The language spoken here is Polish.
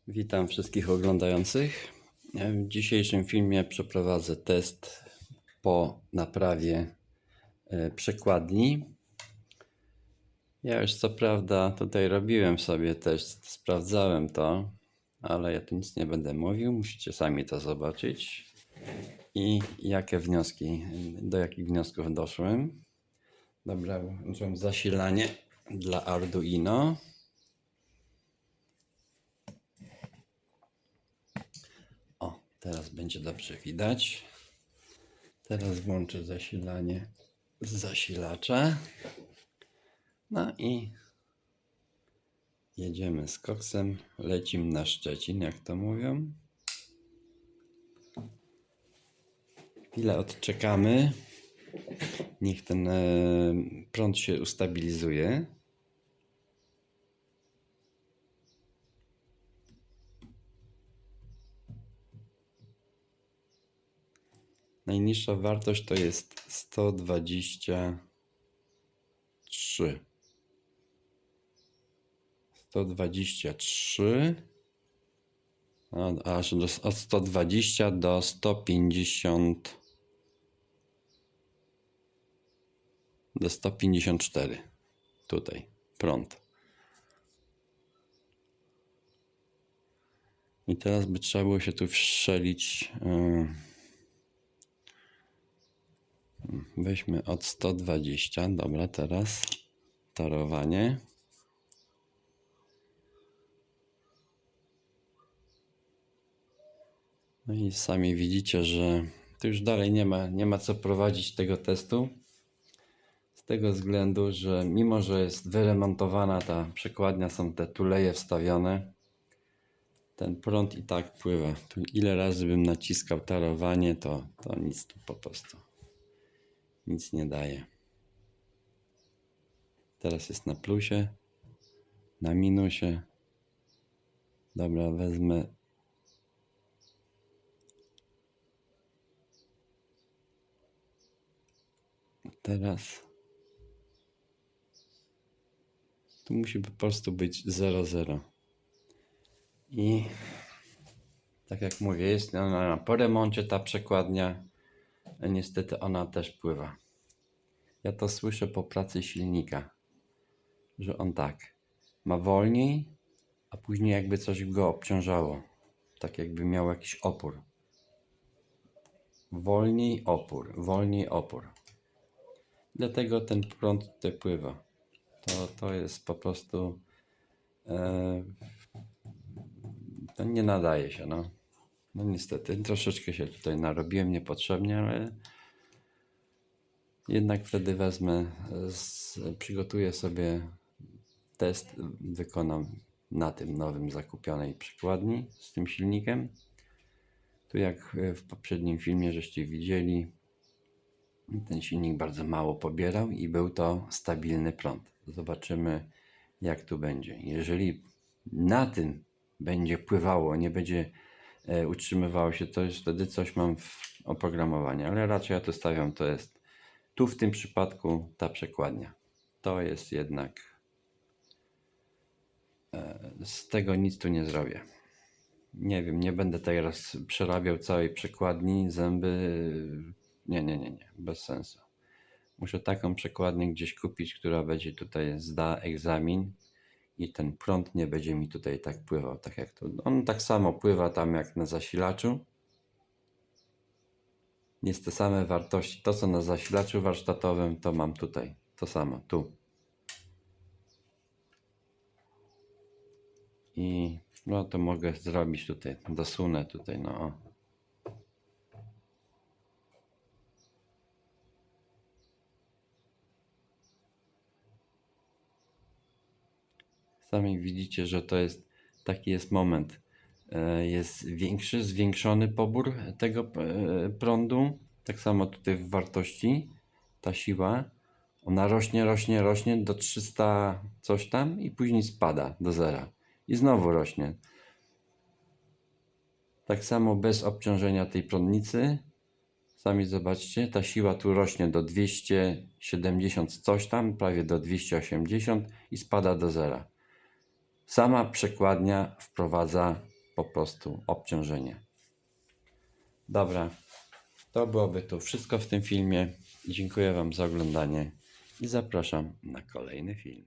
Witam wszystkich oglądających. W dzisiejszym filmie przeprowadzę test po naprawie przekładni. Ja już co prawda tutaj robiłem sobie test, sprawdzałem to, ale ja tu nic nie będę mówił, musicie sami to zobaczyć i do jakich wniosków doszłem. Dobra, włączam zasilanie dla Arduino. Teraz będzie dobrze widać. Teraz włączę zasilanie z zasilacza. No i jedziemy z koksem. Lecimy na Szczecin, jak to mówią. Chwilę odczekamy. Niech ten prąd się ustabilizuje. Najniższa wartość to jest 123. 123. Aż od 120 do 150. Do 154. Tutaj prąd. I teraz by trzeba było się tu wszczelić. Weźmy od 120. Dobra, teraz tarowanie. No i sami widzicie, że tu już dalej nie ma co prowadzić tego testu. Z tego względu, że mimo że jest wyremontowana ta przekładnia, są te tuleje wstawione, ten prąd i tak pływa. Tu ile razy bym naciskał tarowanie, to nic tu po prostu nic nie daje. Teraz jest na plusie, na minusie. Dobra, wezmę teraz. Tu musi po prostu być 0,0. I tak jak mówię, jest ona po remoncie, ta przekładnia. Niestety ona też pływa. Ja to słyszę po pracy silnika, że on tak ma wolniej, a później jakby coś go obciążało. Tak jakby miał jakiś opór. Wolniej opór, wolniej opór. Dlatego ten prąd tutaj pływa. To jest po prostu to nie nadaje się, no. No niestety, troszeczkę się tutaj narobiłem niepotrzebnie, ale jednak wtedy wezmę, przygotuję sobie test, wykonam na tym nowym zakupionej przekładni z tym silnikiem. Tu jak w poprzednim filmie żeście widzieli, ten silnik bardzo mało pobierał i był to stabilny prąd. Zobaczymy, jak tu będzie. Jeżeli na tym będzie pływało, nie będzie utrzymywało się, to już wtedy coś mam w oprogramowaniu, ale raczej ja tu stawiam, to jest tu w tym przypadku ta przekładnia. To jest jednak z tego nic tu nie zrobię. Nie wiem, nie będę teraz przerabiał całej przekładni, zęby. Nie, bez sensu. Muszę taką przekładnię gdzieś kupić, która będzie tutaj zda egzamin i ten prąd nie będzie mi tutaj tak pływał, tak jak tu. On tak samo pływa tam jak na zasilaczu. Jest te same wartości. To co na zasilaczu warsztatowym, to mam tutaj. To samo, tu. I no to mogę zrobić tutaj, dosunę tutaj, no o. Sami widzicie, że to jest, taki jest moment. Jest większy, zwiększony pobór tego prądu. Tak samo tutaj w wartości, ta siła, ona rośnie do 300 coś tam i później spada do zera. I znowu rośnie. Tak samo bez obciążenia tej prądnicy. Sami zobaczcie, ta siła tu rośnie do 270 coś tam, prawie do 280 i spada do zera. Sama przekładnia wprowadza po prostu obciążenie. Dobra, to byłoby to wszystko w tym filmie. Dziękuję Wam za oglądanie i zapraszam na kolejny film.